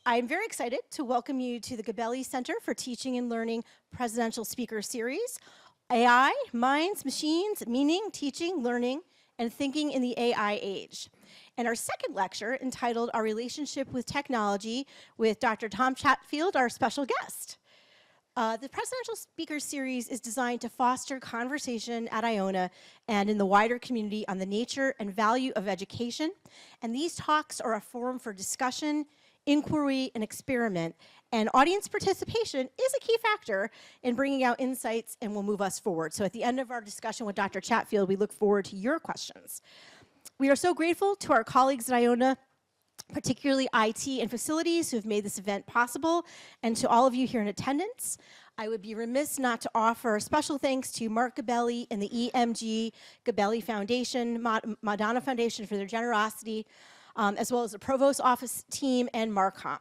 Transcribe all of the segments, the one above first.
I'm very excited to welcome you to the Gabelli Center for Teaching and Learning Presidential Speaker Series, AI, Minds, Machines, Meaning, Teaching, Learning, and Thinking in the AI Age. And our second lecture, entitled Our Relationship with Technology, with Dr. Tom Chatfield, our special guest. The Presidential Speaker Series is designed to foster conversation at Iona and in the wider community on the nature and value of education. And these talks are a forum for discussion, inquiry, and experiment. And audience participation is a key factor in bringing out insights and will move us forward. So at the end of our discussion with Dr. Chatfield, we look forward to your questions. We are so grateful to our colleagues at Iona, particularly IT and facilities, who have made this event possible, and to all of you here in attendance. I would be remiss not to offer special thanks to Mark Gabelli and the EMG Gabelli Foundation, Madonna Foundation, for their generosity, as well as the Provost Office team and Marcom.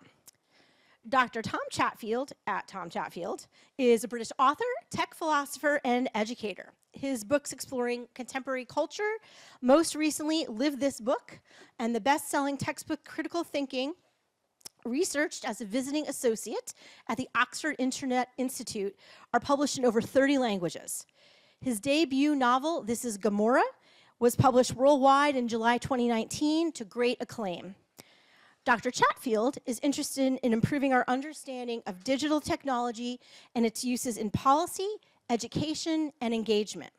Dr. Tom Chatfield, at Tom Chatfield, is a British author, tech philosopher, and educator. His books exploring contemporary culture, most recently Live This Book, and the best-selling textbook Critical Thinking, researched as a visiting associate at the Oxford Internet Institute, are published in over 30 languages. His debut novel, This is Gomorrah, was published worldwide in July 2019 to great acclaim. Dr. Chatfield is interested in improving our understanding of digital technology and its uses in policy, education, and engagement.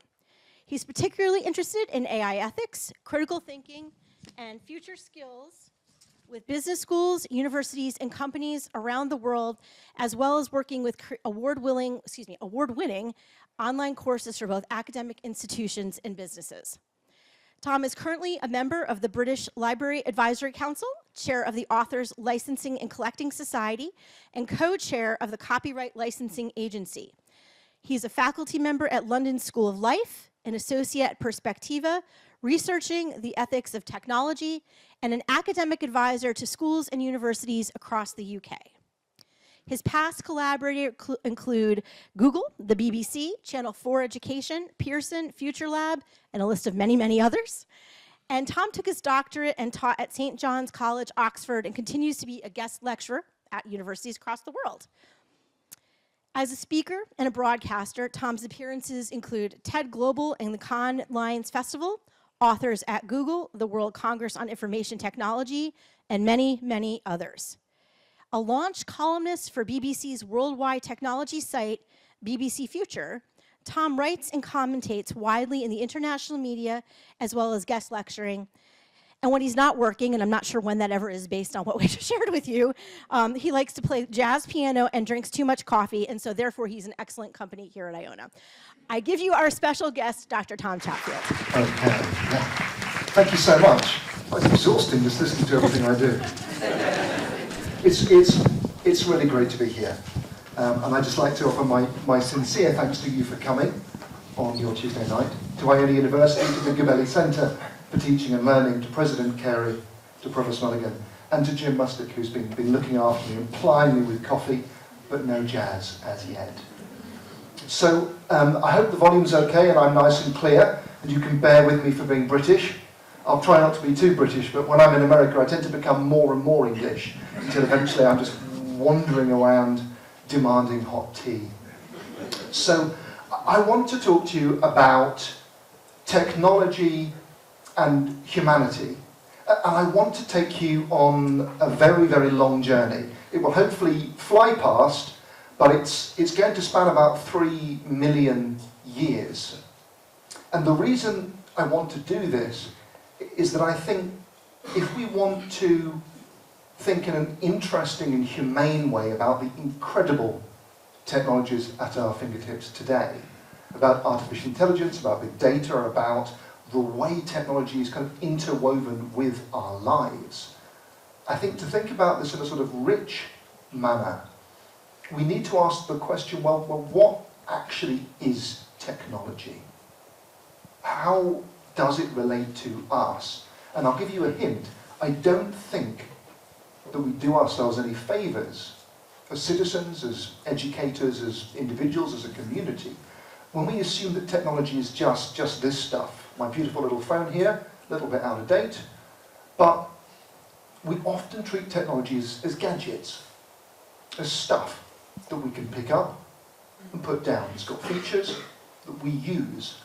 He's particularly interested in AI ethics, critical thinking, and future skills with business schools, universities, and companies around the world, as well as working with award-winning online courses for both academic institutions and businesses. Tom is currently a member of the British Library Advisory Council, chair of the Authors Licensing and Collecting Society, and co-chair of the Copyright Licensing Agency. He's a faculty member at London School of Life, an associate at Perspectiva, researching the ethics of technology, and an academic advisor to schools and universities across the UK. His past collaborators include Google, the BBC, Channel 4 Education, Pearson, Future Lab, and a list of many, many others. And Tom took his doctorate and taught at St. John's College, Oxford, and continues to be a guest lecturer at universities across the world. As a speaker and a broadcaster, Tom's appearances include TED Global and the Cannes Lions Festival, Authors at Google, the World Congress on Information Technology, and many, many others. A launch columnist for BBC's worldwide technology site, BBC Future, Tom writes and commentates widely in the international media, as well as guest lecturing. And when he's not working, and I'm not sure when that ever is based on what we just shared with you, he likes to play jazz piano and drinks too much coffee, and so therefore he's an excellent company here at Iona. I give you our special guest, Dr. Tom Chatfield. Okay. Yeah. Thank you so much. It's exhausting just listening to everything I do. It's really great to be here. And I'd just like to offer my sincere thanks to you for coming on your Tuesday night, to Iona University, to the Gabelli Center for Teaching and Learning, to President Carey, to Provost Mulligan, and to Jim Mustick, who's been looking after me and plying me with coffee, but no jazz as yet. So I hope the volume's okay and I'm nice and clear, and you can bear with me for being British. I'll try not to be too British, but when I'm in America, I tend to become more and more English, until eventually I'm just wandering around demanding hot tea. So I want to talk to you about technology and humanity. And I want to take you on a very, very long journey. It will hopefully fly past, but it's going to span about 3 million years. And the reason I want to do this is that I think if we want to think in an interesting and humane way about the incredible technologies at our fingertips today, about artificial intelligence, about big data, about the way technology is kind of interwoven with our lives, I think to think about this in a sort of rich manner, we need to ask the question, well, what actually is technology? How does it relate to us? And I'll give you a hint. I don't think that we do ourselves any favors as citizens, as educators, as individuals, as a community, when we assume that technology is just this stuff. My beautiful little phone here, a little bit out of date, but we often treat technology as gadgets, as stuff that we can pick up and put down. It's got features that we use.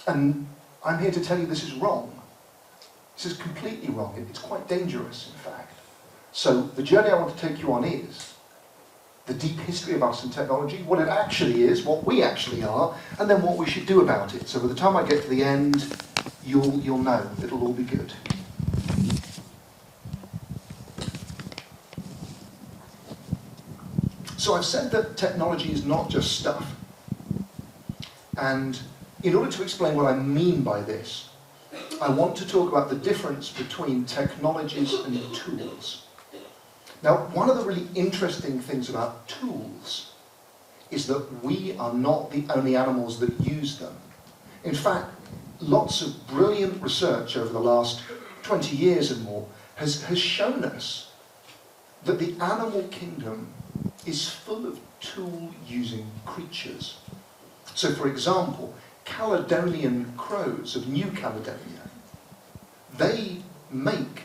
And I'm here to tell you this is wrong. This is completely wrong. It's quite dangerous, in fact. So the journey I want to take you on is the deep history of us and technology, what it actually is, what we actually are, and then what we should do about it. So by the time I get to the end, you'll know. It'll all be good. So I've said that technology is not just stuff. And in order to explain what I mean by this, I want to talk about the difference between technologies and tools. Now, one of the really interesting things about tools is that we are not the only animals that use them. In fact, lots of brilliant research over the last 20 years and more has shown us that the animal kingdom is full of tool-using creatures. So, for example, Caledonian crows of New Caledonia, they make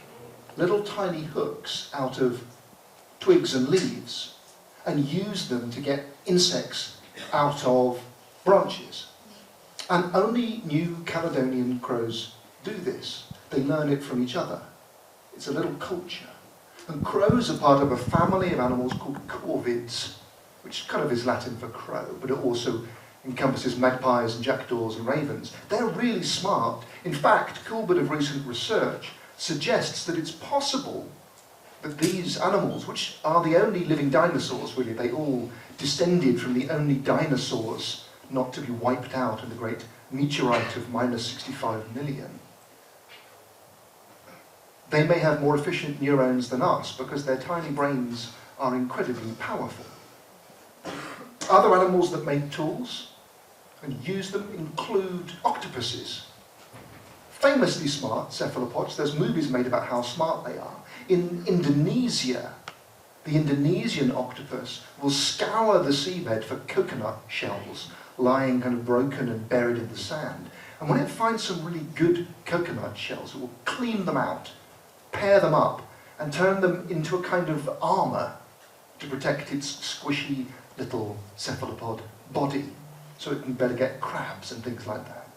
little tiny hooks out of twigs and leaves and use them to get insects out of branches. And only New Caledonian crows do this. They learn it from each other. It's a little culture. And crows are part of a family of animals called corvids, which kind of is Latin for crow, but it also encompasses magpies and jackdaws and ravens. They're really smart. In fact, a cool bit of recent research suggests that it's possible that these animals, which are the only living dinosaurs, really, they all descended from the only dinosaurs not to be wiped out in the great meteorite of minus 65 million. They may have more efficient neurons than us because their tiny brains are incredibly powerful. Other animals that make tools and use them include octopuses. Famously smart cephalopods. There's movies made about how smart they are. In Indonesia, the Indonesian octopus will scour the seabed for coconut shells lying kind of broken and buried in the sand. And when it finds some really good coconut shells, it will clean them out, pair them up, and turn them into a kind of armour to protect its squishy little cephalopod body, so it can better get crabs and things like that.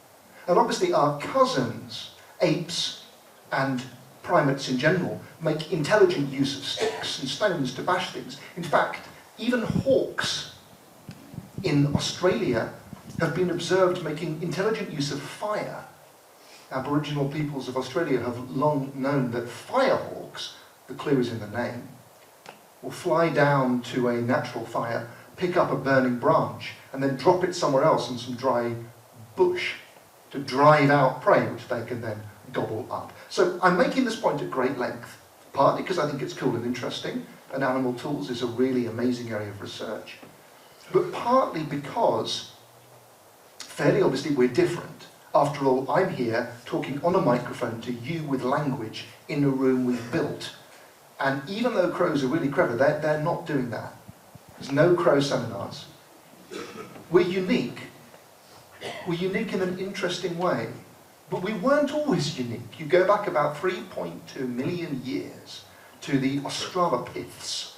And obviously our cousins, apes and primates in general, make intelligent use of sticks and stones to bash things. In fact, even hawks in Australia have been observed making intelligent use of fire. Aboriginal peoples of Australia have long known that firehawks, the clue is in the name, will fly down to a natural fire, pick up a burning branch, and then drop it somewhere else in some dry bush to drive out prey, which they can then gobble up. So I'm making this point at great length, partly because I think it's cool and interesting, and animal tools is a really amazing area of research, but partly because, fairly obviously, we're different. After all, I'm here talking on a microphone to you with language in a room we've built. And even though crows are really clever, they're not doing that. There's no crow seminars. We're unique. We're unique in an interesting way. But we weren't always unique. You go back about 3.2 million years to the Australopiths.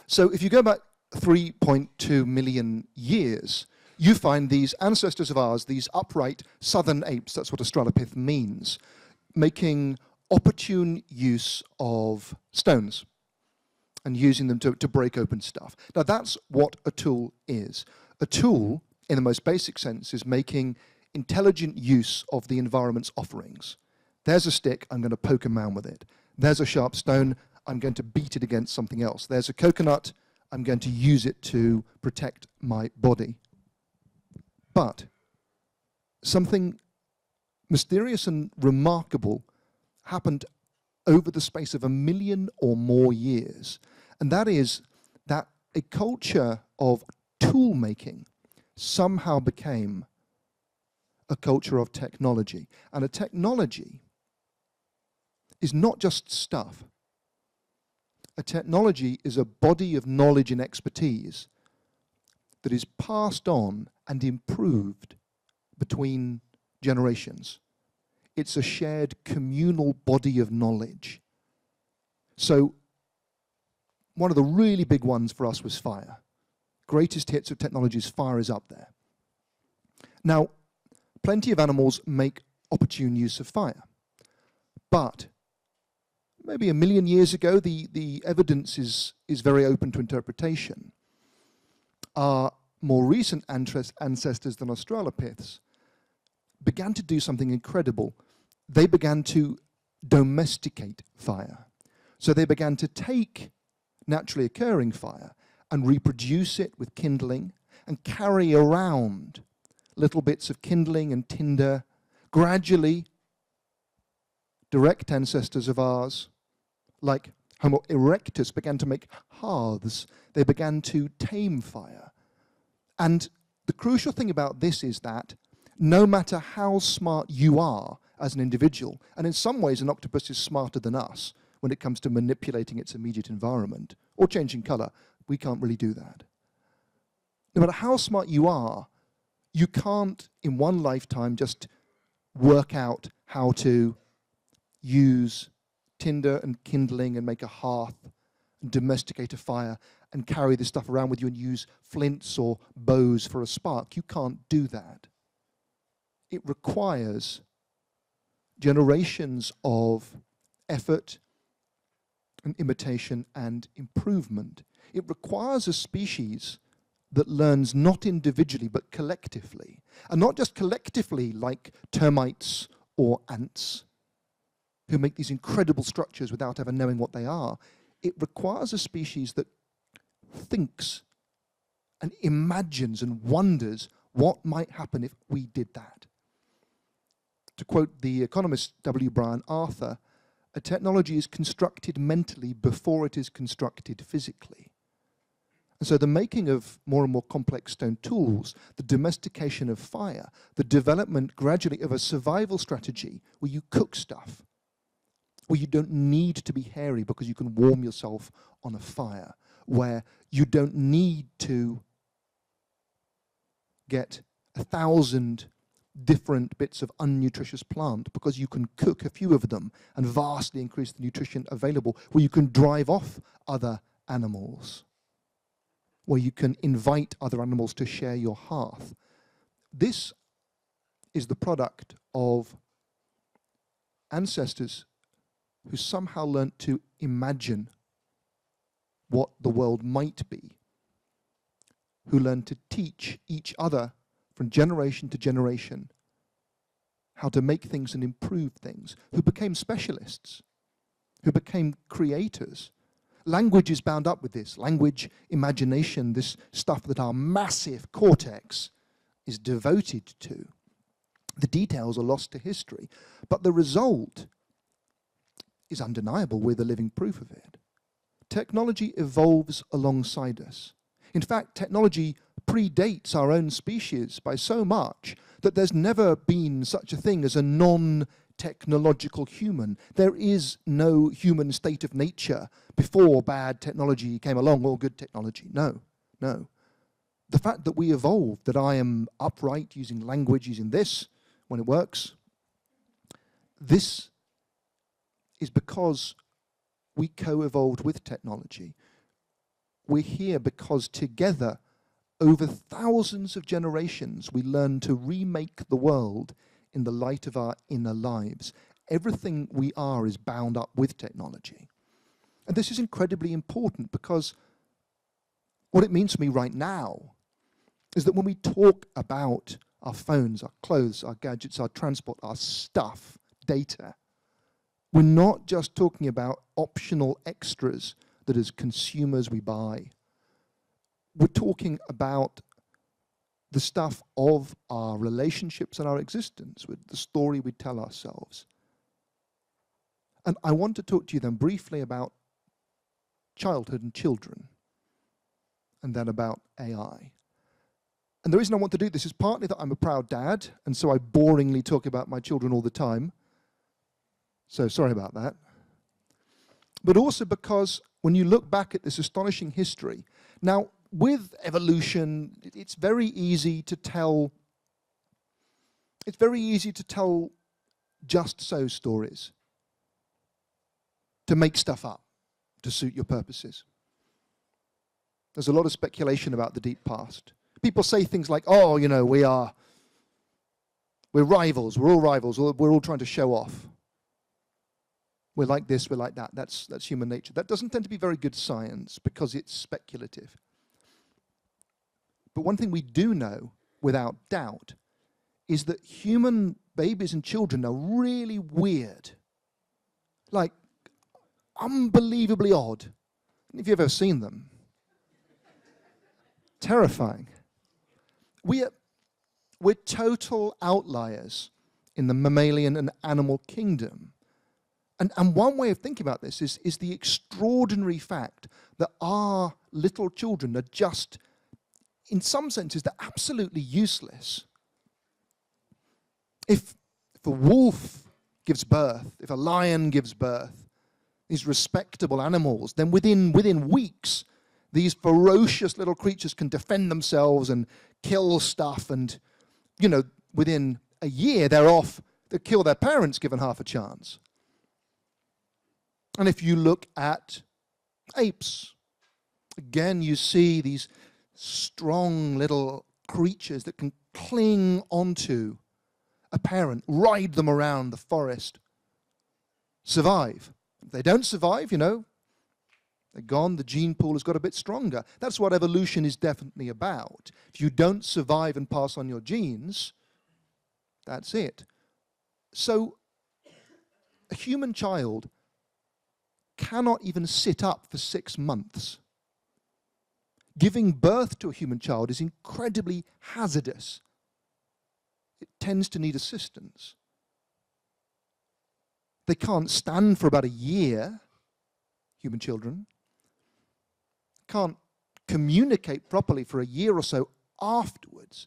So if you go back 3.2 million years, you find these ancestors of ours, these upright southern apes, that's what Australopith means, making opportune use of stones and using them to break open stuff. Now that's what a tool is. A tool, in the most basic sense, is making intelligent use of the environment's offerings. There's a stick, I'm going to poke a man with it. There's a sharp stone, I'm going to beat it against something else. There's a coconut, I'm going to use it to protect my body. But something mysterious and remarkable happened over the space of 1 million or more years. And that is that a culture of tool making somehow became a culture of technology. And a technology is not just stuff. A technology is a body of knowledge and expertise that is passed on and improved between generations. It's a shared communal body of knowledge. So one of the really big ones for us was fire. Greatest hits of technologies, fire is up there. Now, plenty of animals make opportune use of fire. But maybe 1 million years ago, the evidence is very open to interpretation. Our more recent ancestors than Australopiths began to do something incredible. They began to domesticate fire. So they began to take naturally occurring fire and reproduce it with kindling and carry around little bits of kindling and tinder. Gradually, direct ancestors of ours, like Homo erectus, began to make hearths. They began to tame fire. And the crucial thing about this is that no matter how smart you are as an individual, and in some ways an octopus is smarter than us when it comes to manipulating its immediate environment or changing color, we can't really do that. No matter how smart you are, you can't in one lifetime just work out how to use tinder and kindling and make a hearth and domesticate a fire and carry this stuff around with you and use flints or bows for a spark. You can't do that. It requires generations of effort and imitation and improvement. It requires a species that learns not individually but collectively. And not just collectively like termites or ants who make these incredible structures without ever knowing what they are. It requires a species that thinks and imagines and wonders what might happen if we did that. To quote the economist W. Brian Arthur, a technology is constructed mentally before it is constructed physically. And so the making of more and more complex stone tools, the domestication of fire, the development gradually of a survival strategy where you cook stuff, where you don't need to be hairy because you can warm yourself on a fire, where you don't need to get 1,000 different bits of unnutritious plant because you can cook a few of them and vastly increase the nutrition available, where you can drive off other animals, where you can invite other animals to share your hearth. This is the product of ancestors who somehow learnt to imagine what the world might be, who learned to teach each other from generation to generation how to make things and improve things, who became specialists, who became creators. Language is bound up with this. Language, imagination, this stuff that our massive cortex is devoted to. The details are lost to history, but the result is undeniable. We're the living proof of it. Technology evolves alongside us. In fact, technology predates our own species by so much that there's never been such a thing as a non-technological human. There is no human state of nature before bad technology came along or good technology. No, no. The fact that we evolved, that I am upright using language, using this when it works, this is because we co-evolved with technology. We're here because together, over thousands of generations, we learned to remake the world in the light of our inner lives. Everything we are is bound up with technology. And this is incredibly important because what it means for me right now is that when we talk about our phones, our clothes, our gadgets, our transport, our stuff, data, we're not just talking about optional extras that as consumers we buy. We're talking about the stuff of our relationships and our existence, with the story we tell ourselves. And I want to talk to you then briefly about childhood and children, and then about AI. And the reason I want to do this is partly that I'm a proud dad, and so I boringly talk about my children all the time. So sorry about that. But also because when you look back at this astonishing history, now with evolution, it's very easy to tell just so stories, to make stuff up. to suit your purposes. There's a lot of speculation about the deep past. People say things like, oh, you know, we're rivals, we're all rivals, we're all trying to show off. We're like this, we're like that. That's human nature. That doesn't tend to be very good science because it's speculative. But one thing we do know, without doubt, is that human babies and children are really weird. Like, unbelievably odd. If you've ever seen them. Terrifying. We're total outliers in the mammalian and animal kingdom. And one way of thinking about this is the extraordinary fact that our little children are just, in some senses, they're absolutely useless. If a wolf gives birth, if a lion gives birth, these respectable animals, then within weeks, these ferocious little creatures can defend themselves and kill stuff, and, you know, within a year, they're off, they kill their parents given half a chance. And if you look at apes, again, you see these strong little creatures that can cling onto a parent, ride them around the forest, survive. If they don't survive, you know, they're gone, the gene pool has got a bit stronger. That's what evolution is definitely about. If you don't survive and pass on your genes, that's it. So a human child cannot even sit up for 6 months. Giving birth to a human child is incredibly hazardous. It tends to need assistance. They can't stand for about a year, human children. Can't communicate properly for a year or so afterwards.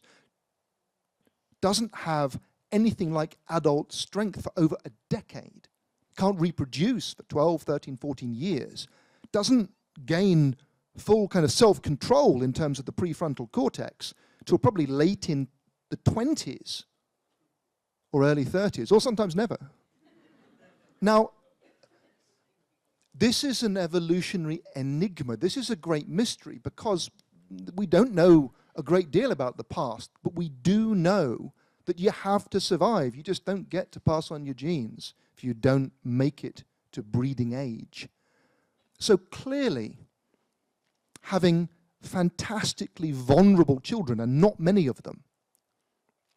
Doesn't have anything like adult strength for over a decade. Can't reproduce for 12, 13, 14 years. Doesn't gain full kind of self-control in terms of the prefrontal cortex till probably late in the 20s or early 30s, or sometimes never. Now, this is an evolutionary enigma. This is a great mystery because we don't know a great deal about the past, but we do know that you have to survive. You just don't get to pass on your genes if you don't make it to breeding age. So clearly, having fantastically vulnerable children, and not many of them,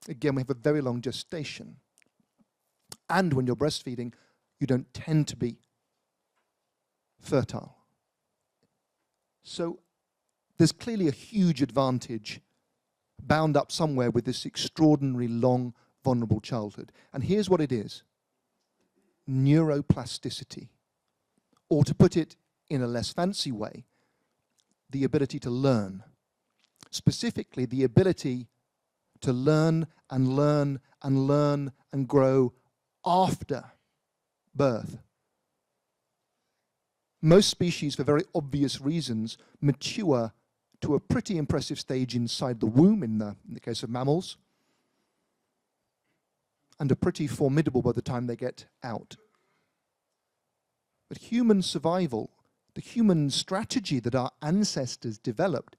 again, we have a very long gestation. And when you're breastfeeding, you don't tend to be fertile. So there's clearly a huge advantage bound up somewhere with this extraordinary long, vulnerable childhood. And here's what it is. Neuroplasticity. Or to put it in a less fancy way, the ability to learn. Specifically, the ability to learn and learn and learn and grow after birth. Most species, for very obvious reasons, mature to a pretty impressive stage inside the womb, in the case of mammals, and are pretty formidable by the time they get out. But human survival, the human strategy that our ancestors developed,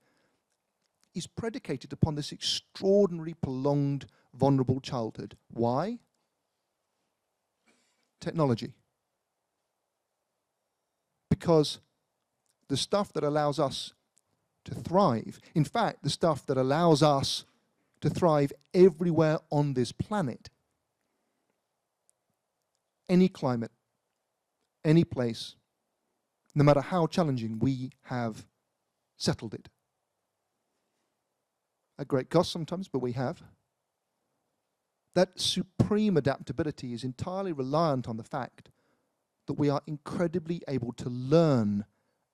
is predicated upon this extraordinary, prolonged, vulnerable childhood. Why? Technology. Because the stuff that allows us to thrive, in fact, the stuff that allows us to thrive everywhere on this planet, any climate, any place, no matter how challenging, we have settled it. At great cost sometimes, but we have. That supreme adaptability is entirely reliant on the fact that we are incredibly able to learn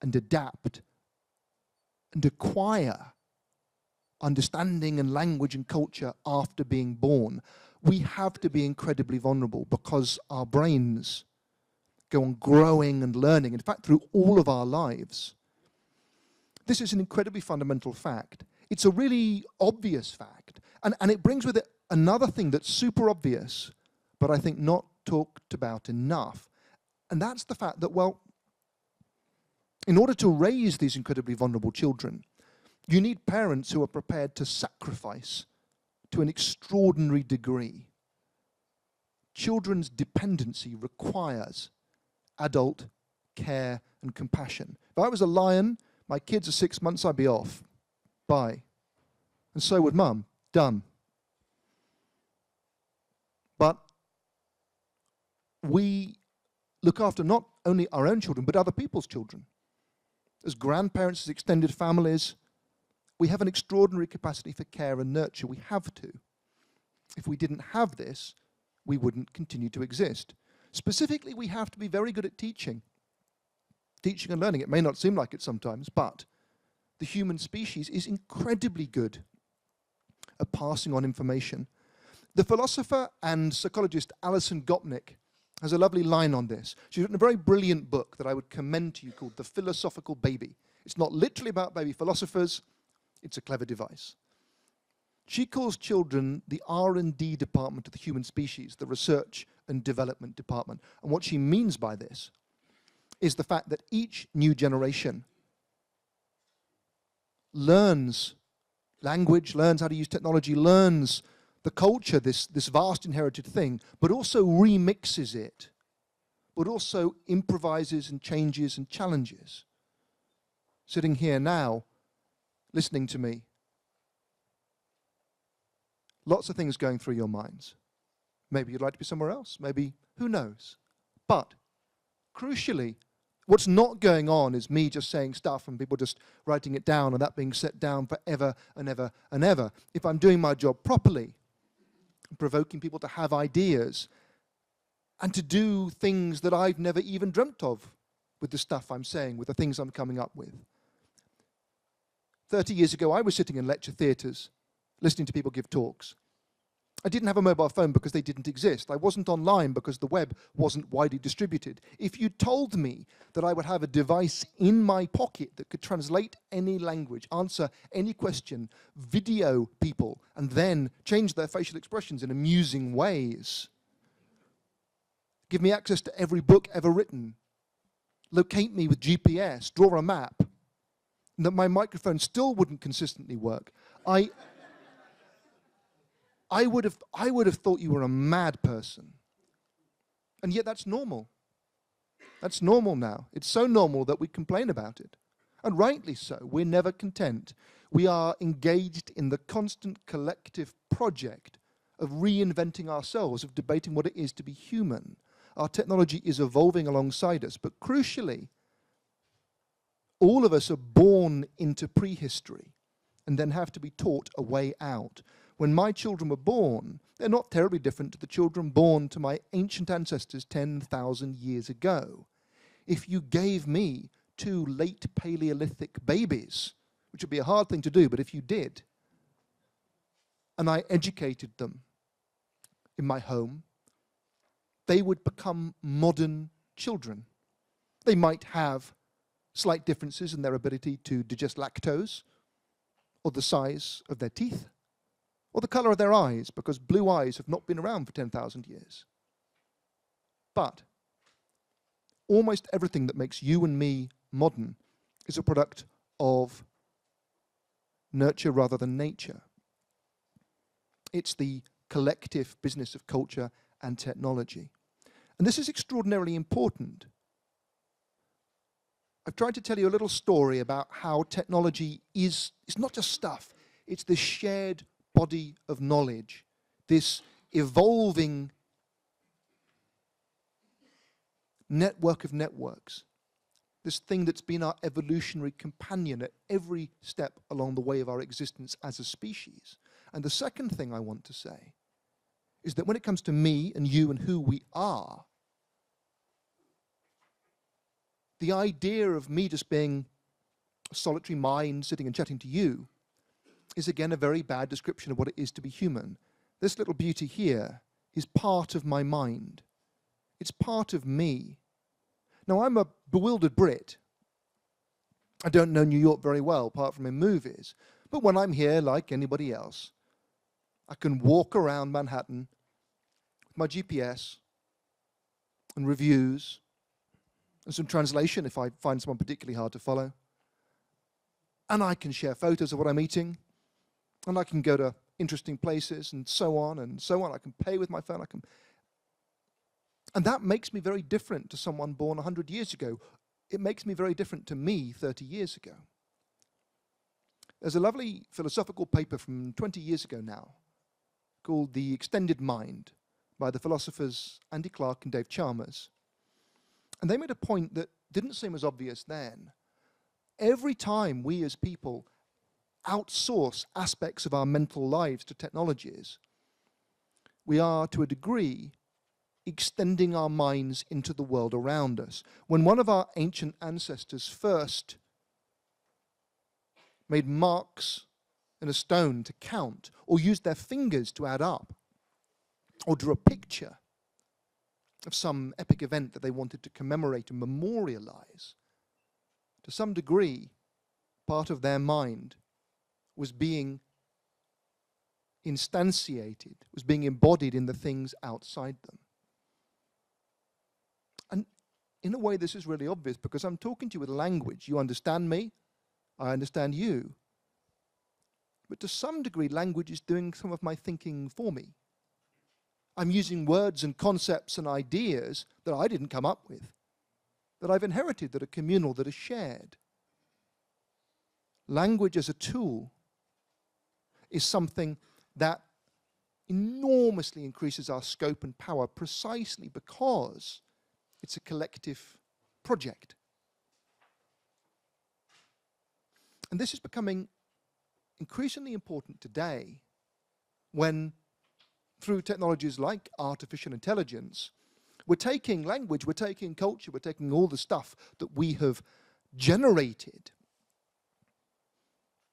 and adapt and acquire understanding and language and culture after being born. We have to be incredibly vulnerable because our brains go on growing and learning, in fact, through all of our lives. This is an incredibly fundamental fact. It's a really obvious fact, and it brings with it another thing that's super obvious, but I think not talked about enough, and that's the fact that, well, In order to raise these incredibly vulnerable children, you need parents who are prepared to sacrifice to an extraordinary degree. Children's dependency requires adult care and compassion. If I was a lion, my kids are 6 months, I'd be off. Bye. And so would mum. Done. But we look after not only our own children, but other people's children. As grandparents, as extended families, we have an extraordinary capacity for care and nurture. We have to. If we didn't have this, we wouldn't continue to exist. Specifically, we have to be very good at teaching. Teaching and learning. It may not seem like it sometimes, but the human species is incredibly good at passing on information. The philosopher and psychologist Alison Gopnik has a lovely line on this. She's written a very brilliant book that I would commend to you called The Philosophical Baby. It's not literally about baby philosophers, it's a clever device. She calls children the R&D department of the human species, the research and development department. And what she means by this is the fact that each new generation learns language, learns how to use technology, learns the culture, this vast inherited thing, but also remixes it, but also improvises and changes and challenges. Sitting here now, listening to me, lots of things going through your minds. Maybe you'd like to be somewhere else, maybe, who knows? But, crucially, what's not going on is me just saying stuff and people just writing it down and that being set down forever and ever and ever. If I'm doing my job properly, provoking people to have ideas and to do things that I've never even dreamt of with the stuff I'm saying, with the things I'm coming up with. 30 years ago, I was sitting in lecture theatres, listening to people give talks. I didn't have a mobile phone because they didn't exist. I wasn't online because the web wasn't widely distributed. If you told me that I would have a device in my pocket that could translate any language, answer any question, video people, and then change their facial expressions in amusing ways, give me access to every book ever written, locate me with GPS, draw a map, and that my microphone still wouldn't consistently work, I would have thought you were a mad person. And yet that's normal. That's normal now. It's so normal that we complain about it. And rightly so. We're never content. We are engaged in the constant collective project of reinventing ourselves, of debating what it is to be human. Our technology is evolving alongside us. But crucially, all of us are born into prehistory and then have to be taught a way out. When my children were born, they're not terribly different to the children born to my ancient ancestors 10,000 years ago. If you gave me 2 late Paleolithic babies, which would be a hard thing to do, but if you did, and I educated them in my home, they would become modern children. They might have slight differences in their ability to digest lactose, or the size of their teeth, or the color of their eyes, because blue eyes have not been around for 10,000 years. But almost everything that makes you and me modern is a product of nurture rather than nature. It's the collective business of culture and technology. And this is extraordinarily important. I've tried to tell you a little story about how technology is, it's not just stuff, it's this shared body of knowledge, this evolving network of networks, this thing that's been our evolutionary companion at every step along the way of our existence as a species. And the second thing I want to say is that when it comes to me and you and who we are, the idea of me just being a solitary mind sitting and chatting to you is again a very bad description of what it is to be human. This little beauty here is part of my mind. It's part of me. Now, I'm a bewildered Brit. I don't know New York very well, apart from in movies. But when I'm here, like anybody else, I can walk around Manhattan with my GPS and reviews and some translation if I find someone particularly hard to follow. And I can share photos of what I'm eating, and I can go to interesting places and so on and so on. I can pay with my phone. And that makes me very different to someone born 100 years ago. It makes me very different to me 30 years ago. There's a lovely philosophical paper from 20 years ago now called The Extended Mind by the philosophers Andy Clark and Dave Chalmers. And they made a point that didn't seem as obvious then. Every time we as people outsource aspects of our mental lives to technologies, we are, to a degree, extending our minds into the world around us. When one of our ancient ancestors first made marks in a stone to count, or used their fingers to add up, or drew a picture of some epic event that they wanted to commemorate and memorialize, to some degree, part of their mind was being instantiated, was being embodied in the things outside them. And in a way, this is really obvious because I'm talking to you with language. You understand me, I understand you. But to some degree, language is doing some of my thinking for me. I'm using words and concepts and ideas that I didn't come up with, that I've inherited, that are communal, that are shared. Language as a tool is something that enormously increases our scope and power precisely because it's a collective project. And this is becoming increasingly important today when, through technologies like artificial intelligence, we're taking language, we're taking culture, we're taking all the stuff that we have generated,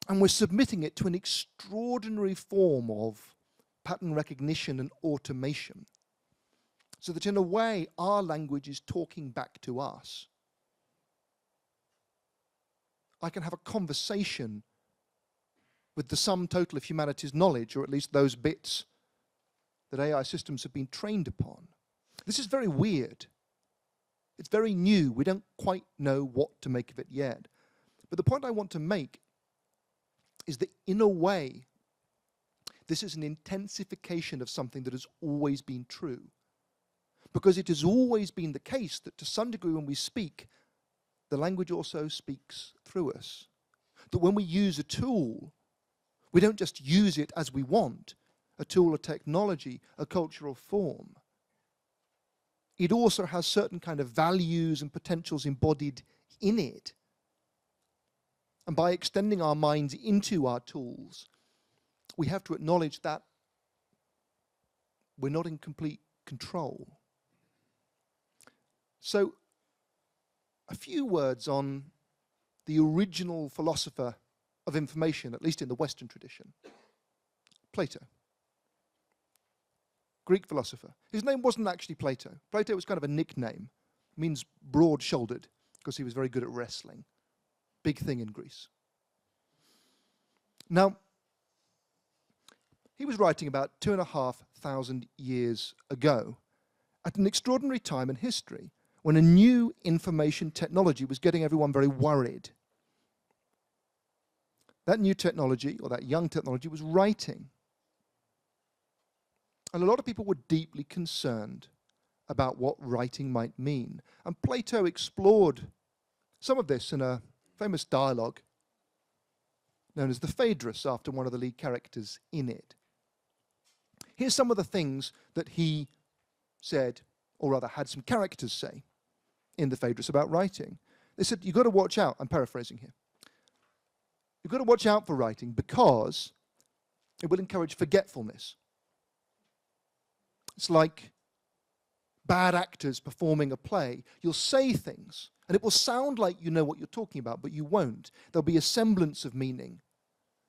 and we're submitting it to an extraordinary form of pattern recognition and automation, so that in a way our language is talking back to us. I can have a conversation with the sum total of humanity's knowledge, or at least those bits that AI systems have been trained upon. This is very weird. It's very new. We don't quite know what to make of it yet. But the point I want to make is that in a way, this is an intensification of something that has always been true. Because it has always been the case that to some degree when we speak, the language also speaks through us. That when we use a tool, we don't just use it as we want, a tool, a technology, a cultural form. It also has certain kind of values and potentials embodied in it. And by extending our minds into our tools, we have to acknowledge that we're not in complete control. So, a few words on the original philosopher of information, at least in the Western tradition, Plato. Greek philosopher. His name wasn't actually Plato. Plato was kind of a nickname. It means broad-shouldered, because he was very good at wrestling. Big thing in Greece. Now, he was writing about 2,500 years ago, at an extraordinary time in history, when a new information technology was getting everyone very worried. That new technology, or that young technology, was writing. And a lot of people were deeply concerned about what writing might mean. And Plato explored some of this in a famous dialogue known as the Phaedrus, after one of the lead characters in it. Here's some of the things that he said, or rather had some characters say, in the Phaedrus about writing. They said, you've got to watch out, I'm paraphrasing here. You've got to watch out for writing because it will encourage forgetfulness. It's like bad actors performing a play. You'll say things, and it will sound like you know what you're talking about, but you won't. There'll be a semblance of meaning,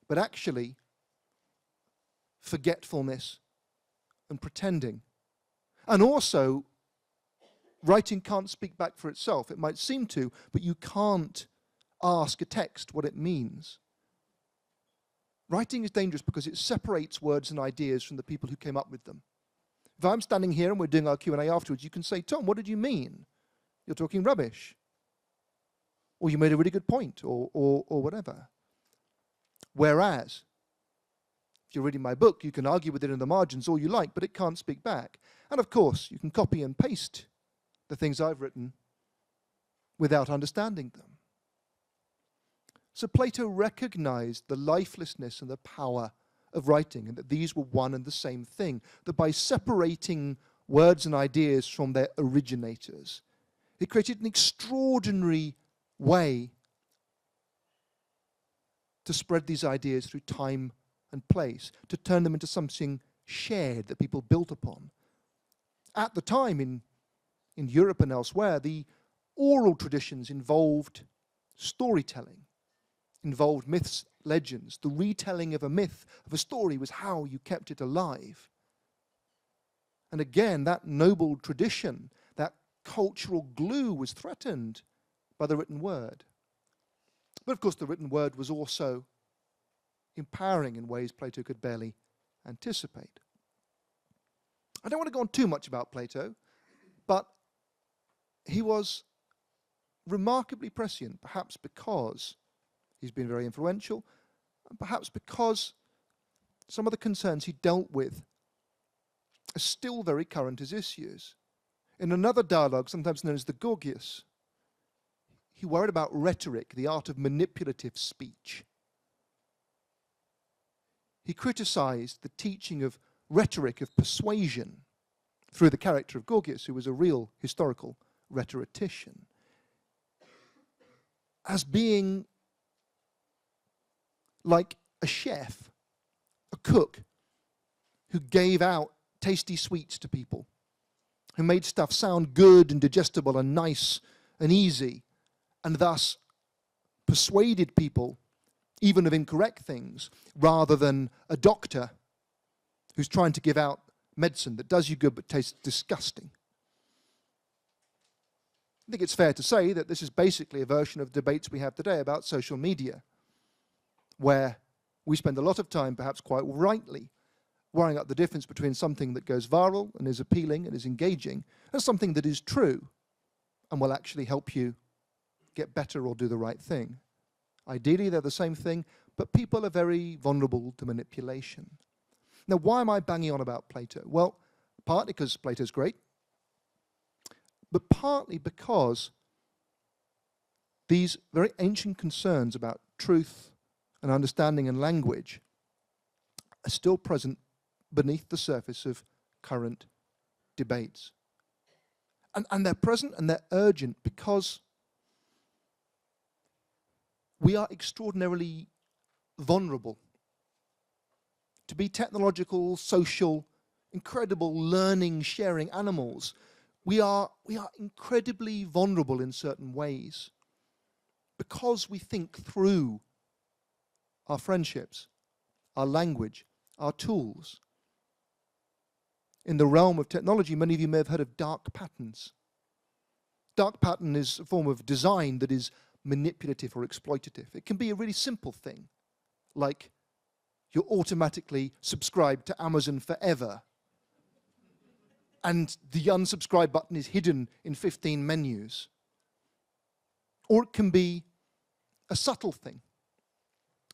but actually, forgetfulness and pretending. And also, writing can't speak back for itself. It might seem to, but you can't ask a text what it means. Writing is dangerous because it separates words and ideas from the people who came up with them. If I'm standing here and we're doing our Q&A afterwards, you can say, Tom, what did you mean? you're talking rubbish. Or you made a really good point, or whatever. Whereas, if you're reading my book, you can argue with it in the margins all you like, but it can't speak back. And of course, you can copy and paste the things I've written without understanding them. So Plato recognized the lifelessness and the power of writing, and that these were one and the same thing, that by separating words and ideas from their originators, it created an extraordinary way to spread these ideas through time and place, to turn them into something shared that people built upon. At the time, in Europe and elsewhere, the oral traditions involved storytelling, involved myths, legends. The retelling of a myth, of a story, was how you kept it alive. And again, that noble tradition, that cultural glue, was threatened by the written word. But of course, the written word was also empowering in ways Plato could barely anticipate. I don't want to go on too much about Plato, but he was remarkably prescient, perhaps because he's been very influential, and perhaps because some of the concerns he dealt with are still very current as issues. In another dialogue, sometimes known as the Gorgias, he worried about rhetoric, the art of manipulative speech. He criticized the teaching of rhetoric, of persuasion, through the character of Gorgias, who was a real historical rhetorician, as being like a chef, a cook, who gave out tasty sweets to people, who made stuff sound good and digestible and nice and easy, and thus persuaded people even of incorrect things, rather than a doctor who's trying to give out medicine that does you good but tastes disgusting. I think it's fair to say that this is basically a version of debates we have today about social media, where we spend a lot of time, perhaps quite rightly, worrying out the difference between something that goes viral and is appealing and is engaging, and something that is true and will actually help you get better or do the right thing. Ideally, they're the same thing, but people are very vulnerable to manipulation. Now, why am I banging on about Plato? Well, partly because Plato's great, but partly because these very ancient concerns about truth and understanding and language are still present beneath the surface of current debates. And they're present and they're urgent because we are extraordinarily vulnerable to be technological, social, incredible learning, sharing animals. We are incredibly vulnerable in certain ways because we think through our friendships, our language, our tools. In the realm of technology, many of you may have heard of dark patterns. Dark pattern is a form of design that is manipulative or exploitative. It can be a really simple thing, like you're automatically subscribed to Amazon forever, and the unsubscribe button is hidden in 15 menus. Or it can be a subtle thing,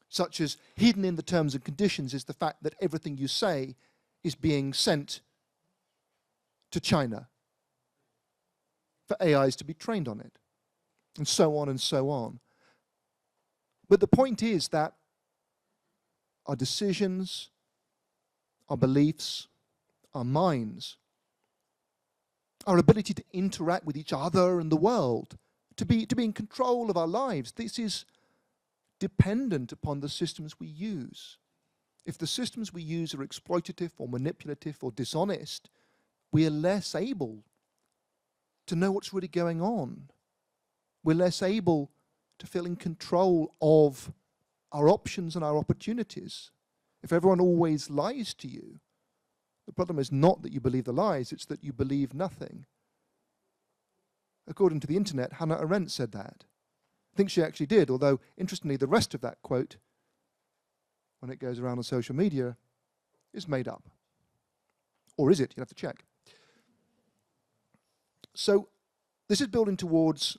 such as hidden in the terms and conditions is the fact that everything you say is being sent to China for AIs to be trained on it, and so on and so on. But the point is that our decisions, our beliefs, our minds, our ability to interact with each other and the world, to be in control of our lives, this is dependent upon the systems we use. If the systems we use are exploitative or manipulative or dishonest, we are less able to know what's really going on. We're less able to feel in control of our options and our opportunities. If everyone always lies to you, the problem is not that you believe the lies, it's that you believe nothing. According to the internet, Hannah Arendt said that. I think she actually did, although, interestingly, the rest of that quote, when it goes around on social media, is made up. Or is it? You'll have to check. So This is building towards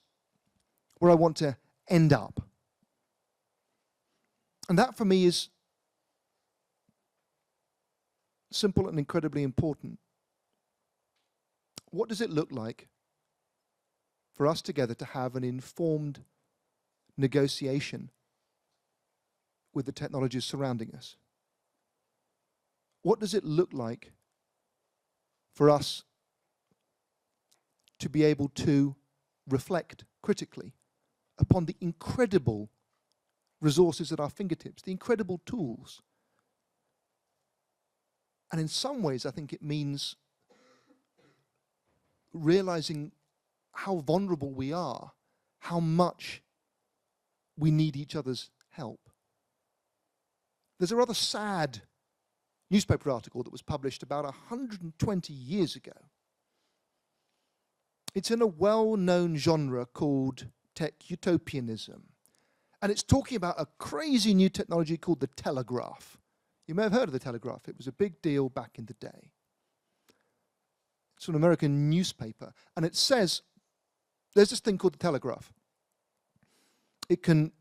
where I want to end up. And that for me is simple and incredibly important. What does it look like for us together to have an informed negotiation with the technologies surrounding us? What does it look like for us to be able to reflect critically upon the incredible resources at our fingertips, the incredible tools? And in some ways, I think it means realizing how vulnerable we are, how much we need each other's help. There's a rather sad newspaper article that was published about 120 years ago. It's in a well-known genre called tech utopianism. And it's talking about a crazy new technology called the telegraph. You may have heard of the telegraph. It was a big deal back in the day. It's an American newspaper. And it says, there's this thing called the telegraph. It can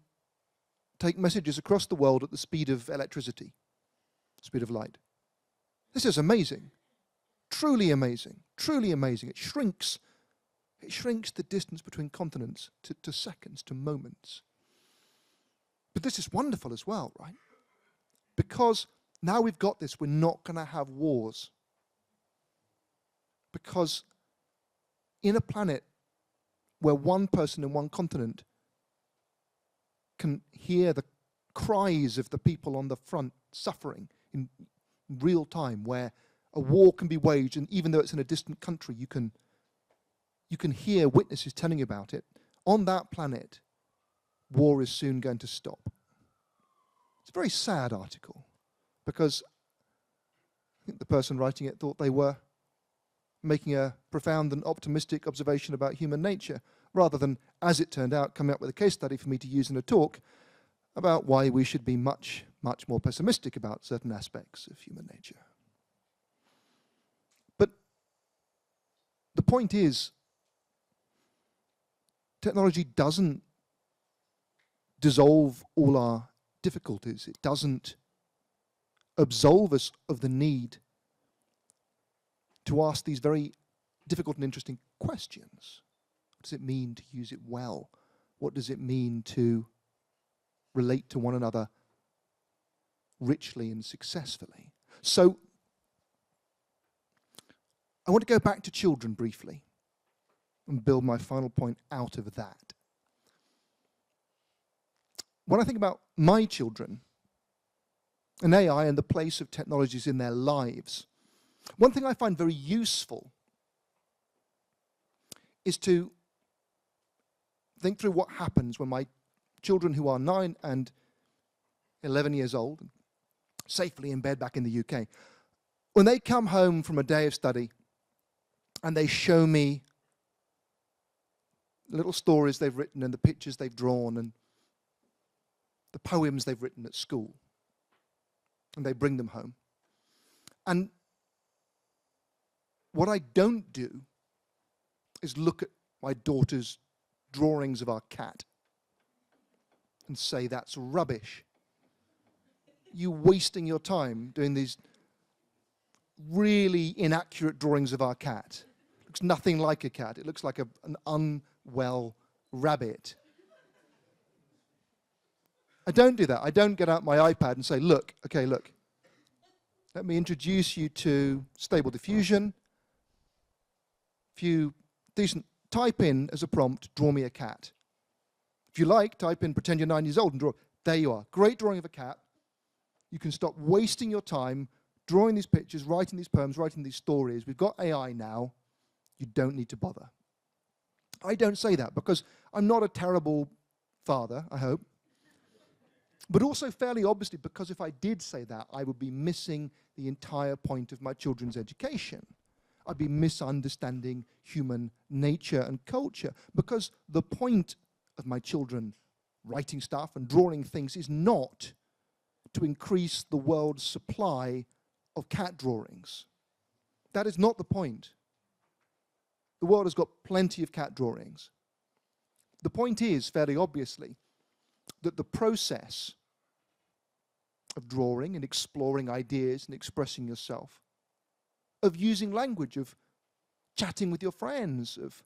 take messages across the world at the speed of electricity, speed of light. This is amazing. Truly amazing. Truly amazing. It shrinks the distance between continents to seconds, to moments. But this is wonderful as well, right? Because now we've got this, we're not going to have wars. Because in a planet where one person in one continent can hear the cries of the people on the front suffering in real time, where a war can be waged, and even though it's in a distant country, you can hear witnesses telling about it. On that planet, war is soon going to stop. It's a very sad article, because I think the person writing it thought they were making a profound and optimistic observation about human nature, rather than, as it turned out, coming up with a case study for me to use in a talk about why we should be much, much more pessimistic about certain aspects of human nature. But the point is, technology doesn't dissolve all our difficulties. It doesn't absolve us of the need to ask these very difficult and interesting questions. What does it mean to use it well? What does it mean to relate to one another richly and successfully? So, I want to go back to children briefly and build my final point out of that. When I think about my children and AI and the place of technologies in their lives, one thing I find very useful is to think through what happens when my children, who are 9 and 11 years old, safely in bed back in the UK, when they come home from a day of study and they show me little stories they've written and the pictures they've drawn and the poems they've written at school, and they bring them home. And what I don't do is look at my daughter's drawings of our cat and say, that's rubbish. You're wasting your time doing these really inaccurate drawings of our cat. It looks nothing like a cat. It looks like an unwell rabbit. I don't do that. I don't get out my iPad and say, look, let me introduce you to Stable Diffusion. If you type in as a prompt, draw me a cat. If you like, type in pretend you're 9 years old and draw. There you are. Great drawing of a cat. You can stop wasting your time drawing these pictures, writing these poems, writing these stories. We've got AI now. You don't need to bother. I don't say that because I'm not a terrible father, I hope. But also fairly obviously because if I did say that, I would be missing the entire point of my children's education. I'd be misunderstanding human nature and culture, because the point of my children writing stuff and drawing things is not to increase the world's supply of cat drawings. That is not the point. The world has got plenty of cat drawings. The point is, fairly obviously, that the process of drawing and exploring ideas and expressing yourself, of using language, of chatting with your friends, of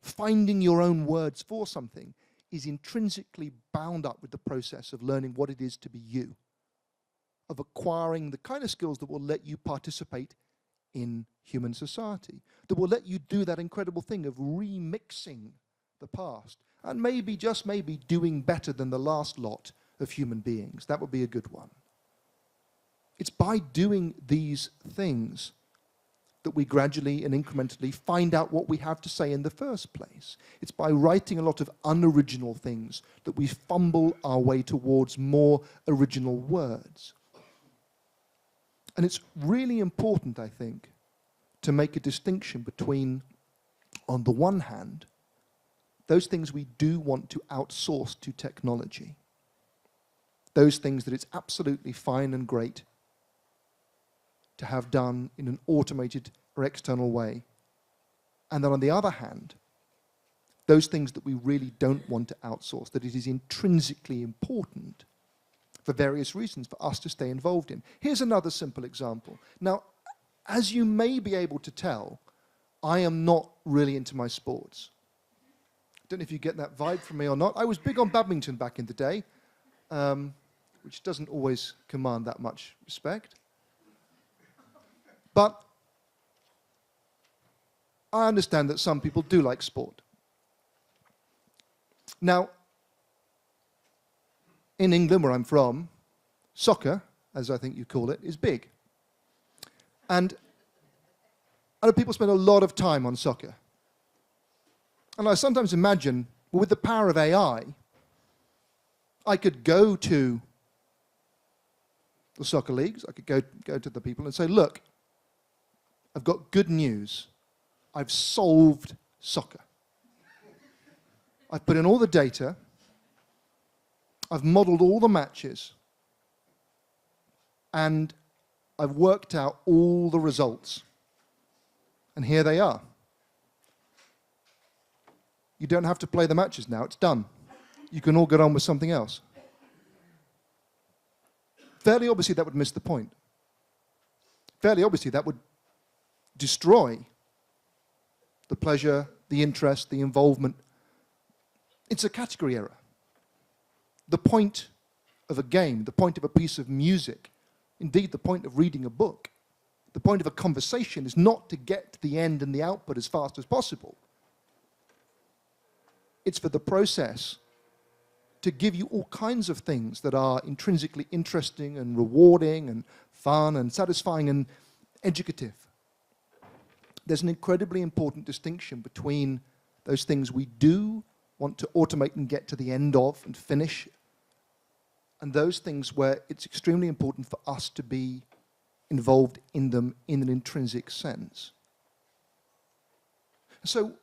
finding your own words for something, is intrinsically bound up with the process of learning what it is to be you, of acquiring the kind of skills that will let you participate in human society, that will let you do that incredible thing of remixing the past, and maybe, just maybe, doing better than the last lot of human beings. That would be a good one. It's by doing these things that we gradually and incrementally find out what we have to say in the first place. It's by writing a lot of unoriginal things that we fumble our way towards more original words. And it's really important, I think, to make a distinction between, on the one hand, those things we do want to outsource to technology, those things that it's absolutely fine and great to have done in an automated or external way. And then on the other hand, those things that we really don't want to outsource, that it is intrinsically important for various reasons for us to stay involved in. Here's another simple example. Now, as you may be able to tell, I am not really into my sports. I don't know if you get that vibe from me or not. I was big on badminton back in the day, which doesn't always command that much respect. But I understand that some people do like sport. Now, in England, where I'm from, soccer, as I think you call it, is big. And I know people spend a lot of time on soccer. And I sometimes imagine, well, with the power of AI, I could go to the soccer leagues, I could go to the people and say, look, I've got good news. I've solved soccer. I've put in all the data. I've modeled all the matches. And I've worked out all the results. And here they are. You don't have to play the matches now. It's done. You can all get on with something else. Fairly obviously, that would miss the point. Fairly obviously, that would destroy the pleasure, the interest, the involvement. It's a category error. The point of a game, the point of a piece of music, indeed the point of reading a book, the point of a conversation is not to get to the end and the output as fast as possible. It's for the process to give you all kinds of things that are intrinsically interesting and rewarding and fun and satisfying and educative. There's an incredibly important distinction between those things we do want to automate and get to the end of and finish, and those things where it's extremely important for us to be involved in them in an intrinsic sense. So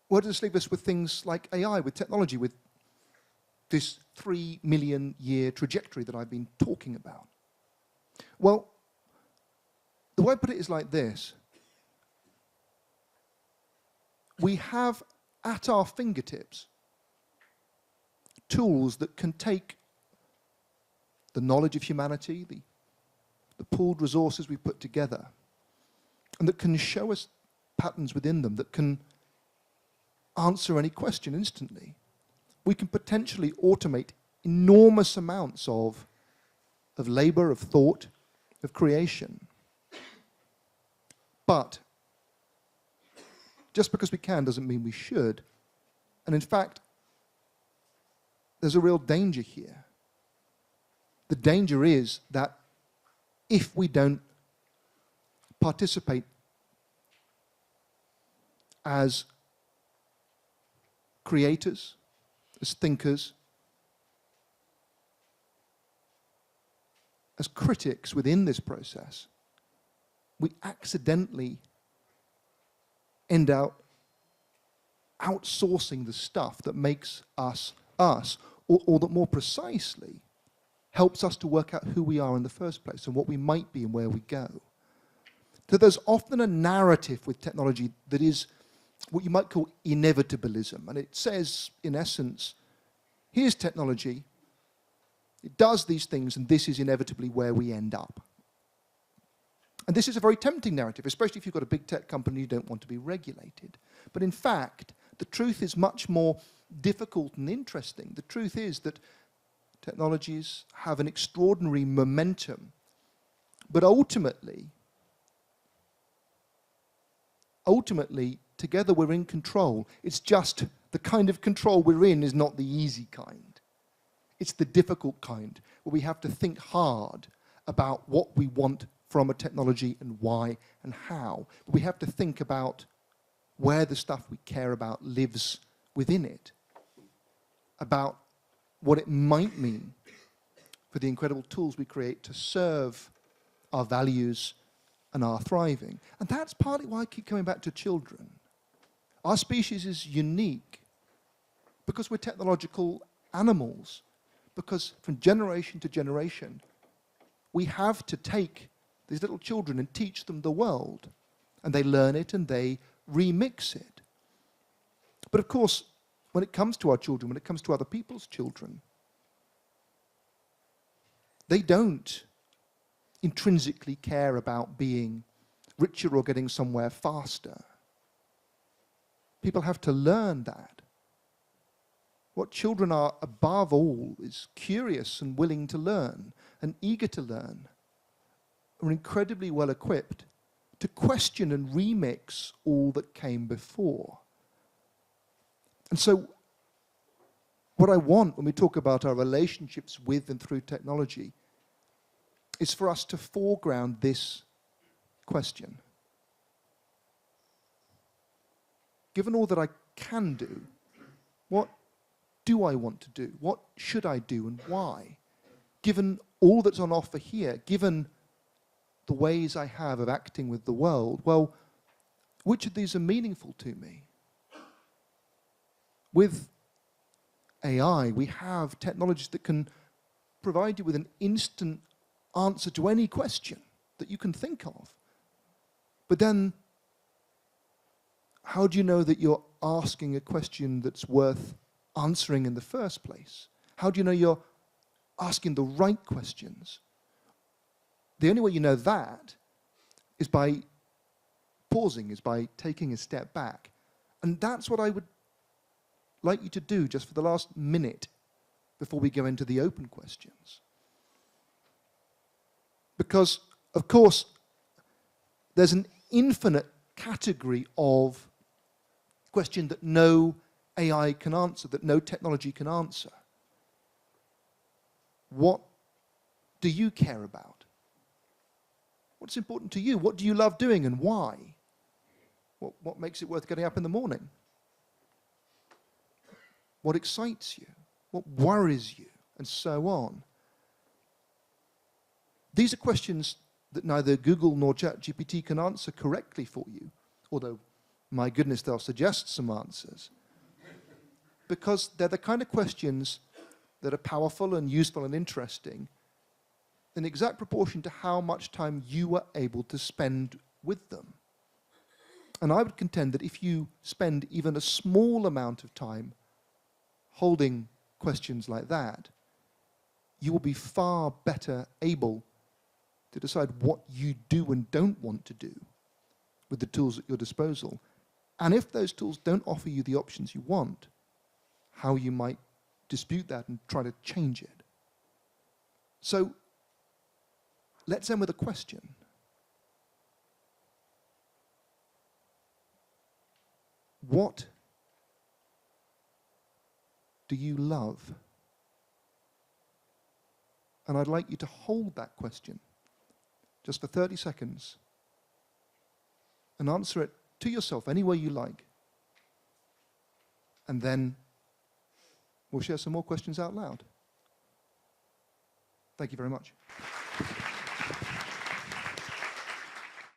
where does this leave us with things like AI, with technology, with this 3 million year trajectory that I've been talking about? Well, the way I put it is like this. We have at our fingertips tools that can take the knowledge of humanity, the pooled resources we put together, and that can show us patterns within them, that can answer any question instantly. We can potentially automate enormous amounts of labor, of thought, of creation. But just because we can doesn't mean we should. And in fact, there's a real danger here. The danger is that if we don't participate as creators, as thinkers, as critics within this process, we accidentally end up outsourcing the stuff that makes us us, or that more precisely helps us to work out who we are in the first place and what we might be and where we go. So there's often a narrative with technology that is what you might call inevitabilism. And it says, in essence, here's technology, it does these things, and this is inevitably where we end up. And this is a very tempting narrative, especially if you've got a big tech company you don't want to be regulated. But in fact, the truth is much more difficult and interesting. The truth is that technologies have an extraordinary momentum, but ultimately, together we're in control. It's just the kind of control we're in is not the easy kind. It's the difficult kind, where we have to think hard about what we want from a technology and why and how. We have to think about where the stuff we care about lives within it, about what it might mean for the incredible tools we create to serve our values and our thriving. And that's partly why I keep coming back to children. Our species is unique because we're technological animals, because from generation to generation, we have to take these little children and teach them the world. And they learn it and they remix it. But of course, when it comes to our children, when it comes to other people's children, they don't intrinsically care about being richer or getting somewhere faster. People have to learn that. What children are above all is curious and willing to learn and eager to learn, are incredibly well equipped to question and remix all that came before. And so what I want when we talk about our relationships with and through technology is for us to foreground this question. Given all that I can do, what do I want to do? What should I do and why? Given all that's on offer here, given the ways I have of acting with the world, well, which of these are meaningful to me? With AI, we have technologies that can provide you with an instant answer to any question that you can think of. But then, how do you know that you're asking a question that's worth answering in the first place? How do you know you're asking the right questions? The only way you know that is by pausing, is by taking a step back. And that's what I would like you to do just for the last minute before we go into the open questions. Because, of course, there's an infinite category of question that no AI can answer, that no technology can answer. What do you care about? What's important to you? What do you love doing and why? What makes it worth getting up in the morning? What excites you? What worries you? And so on. These are questions that neither Google nor ChatGPT can answer correctly for you, although, my goodness, they'll suggest some answers. Because they're the kind of questions that are powerful and useful and interesting in exact proportion to how much time you are able to spend with them. And I would contend that if you spend even a small amount of time holding questions like that, you will be far better able to decide what you do and don't want to do with the tools at your disposal. And if those tools don't offer you the options you want, how you might dispute that and try to change it. So let's end with a question. What do you love? And I'd like you to hold that question just for 30 seconds and answer it to yourself any way you like. And then we'll share some more questions out loud. Thank you very much.